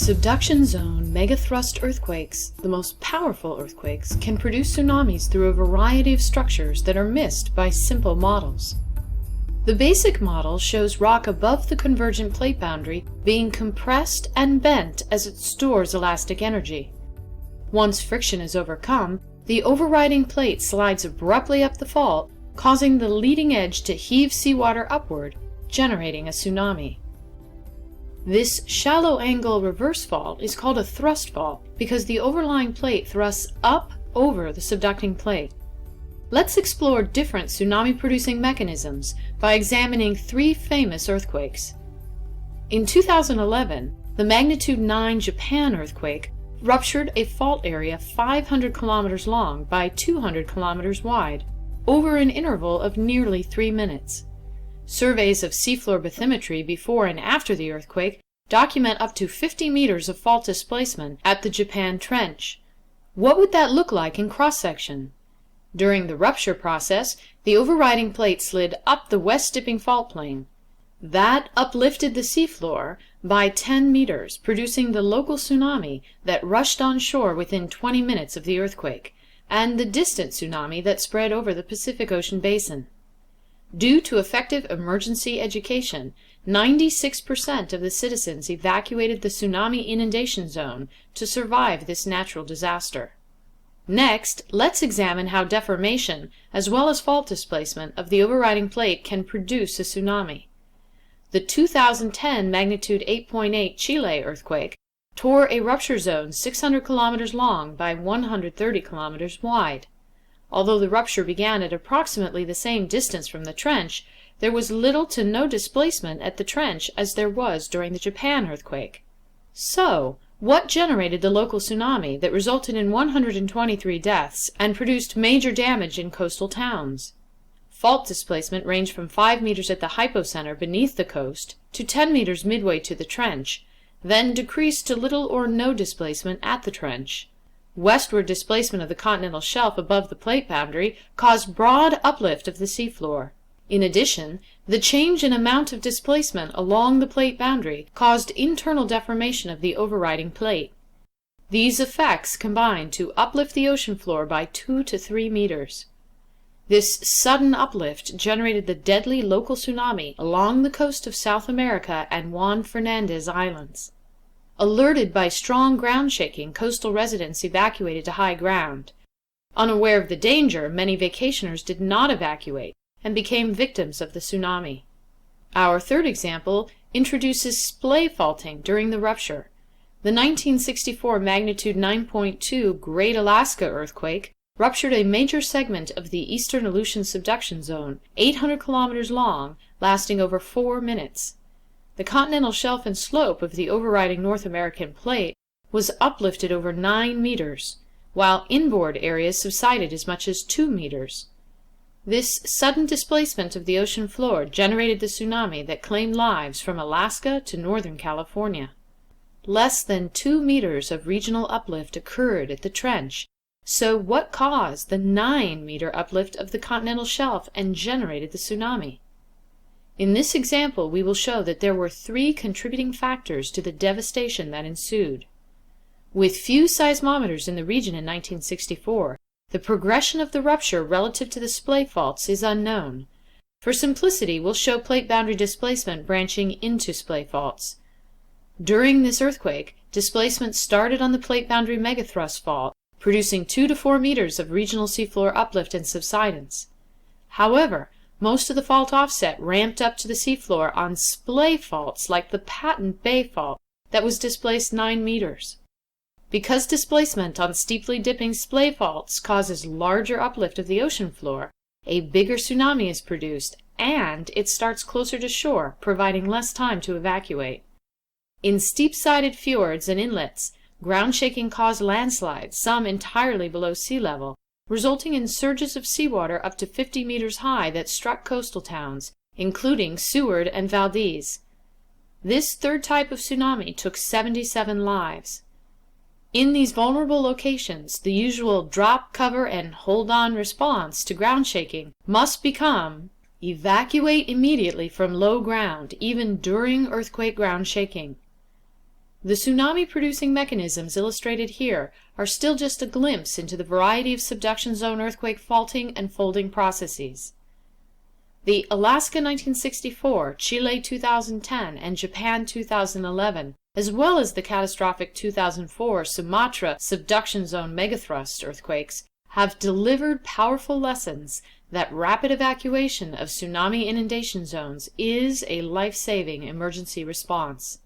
Subduction zone megathrust earthquakes, the most powerful earthquakes, can produce tsunamis through a variety of structures that are missed by simple models. The basic model shows rock above the convergent plate boundary being compressed and bent as it stores elastic energy. Once friction is overcome, the overriding plate slides abruptly up the fault, causing the leading edge to heave seawater upward, generating a tsunami. This shallow-angle reverse fault is called a thrust fault because the overlying plate thrusts up over the subducting plate. Let's explore different tsunami-producing mechanisms by examining three famous earthquakes. In 2011, the magnitude 9 Japan earthquake ruptured a fault area 500 kilometers long by 200 kilometers wide, over an interval of nearly 3 minutes. Surveys of seafloor bathymetry before and after the earthquake document up to 50 meters of fault displacement at the Japan Trench. What would that look like in cross-section? During the rupture process, the overriding plate slid up the west-dipping fault plane. That uplifted the seafloor by 10 meters, producing the local tsunami that rushed on shore within 20 minutes of the earthquake, and the distant tsunami that spread over the Pacific Ocean basin. Due to effective emergency education, 96% of the citizens evacuated the tsunami inundation zone to survive this natural disaster. Next, let's examine how deformation, as well as fault displacement of the overriding plate can produce a tsunami. The 2010 magnitude 8.8 Chile earthquake tore a rupture zone 600 kilometers long by 130 kilometers wide. Although the rupture began at approximately the same distance from the trench, there was little to no displacement at the trench as there was during the Japan earthquake. So, what generated the local tsunami that resulted in 123 deaths and produced major damage in coastal towns? Fault displacement ranged from 5 meters at the hypocenter beneath the coast to 10 meters midway to the trench, then decreased to little or no displacement at the trench. Westward displacement of the continental shelf above the plate boundary caused broad uplift of the seafloor. In addition, the change in amount of displacement along the plate boundary caused internal deformation of the overriding plate. These effects combined to uplift the ocean floor by 2 to 3 meters. This sudden uplift generated the deadly local tsunami along the coast of South America and Juan Fernandez Islands. Alerted by strong ground shaking, coastal residents evacuated to high ground. Unaware of the danger, many vacationers did not evacuate and became victims of the tsunami. Our third example introduces splay faulting during the rupture. The 1964 magnitude 9.2 Great Alaska earthquake ruptured a major segment of the eastern Aleutian subduction zone, 800 kilometers long, lasting over 4 minutes. The continental shelf and slope of the overriding North American plate was uplifted over 9 meters, while inboard areas subsided as much as 2 meters. This sudden displacement of the ocean floor generated the tsunami that claimed lives from Alaska to Northern California. Less than 2 meters of regional uplift occurred at the trench, so what caused the 9-meter uplift of the continental shelf and generated the tsunami? In this example, we will show that there were 3 contributing factors to the devastation that ensued. With few seismometers in the region in 1964, the progression of the rupture relative to the splay faults is unknown. For simplicity, we'll show plate boundary displacement branching into splay faults. During this earthquake, displacement started on the plate boundary megathrust fault, producing 2 to 4 meters of regional seafloor uplift and subsidence. However, most of the fault offset ramped up to the seafloor on splay faults like the Patent Bay Fault that was displaced 9 meters. Because displacement on steeply dipping splay faults causes larger uplift of the ocean floor, a bigger tsunami is produced, and it starts closer to shore, providing less time to evacuate. In steep-sided fjords and inlets, ground shaking caused landslides, some entirely below sea level, resulting in surges of seawater up to 50 meters high that struck coastal towns, including Seward and Valdez. This third type of tsunami took 77 lives. In these vulnerable locations, the usual drop, cover, and hold-on response to ground shaking must become evacuate immediately from low ground, even during earthquake ground shaking. The tsunami-producing mechanisms illustrated here are still just a glimpse into the variety of subduction zone earthquake faulting and folding processes. The Alaska 1964, Chile 2010, and Japan 2011, as well as the catastrophic 2004 Sumatra subduction zone megathrust earthquakes, have delivered powerful lessons that rapid evacuation of tsunami inundation zones is a life-saving emergency response.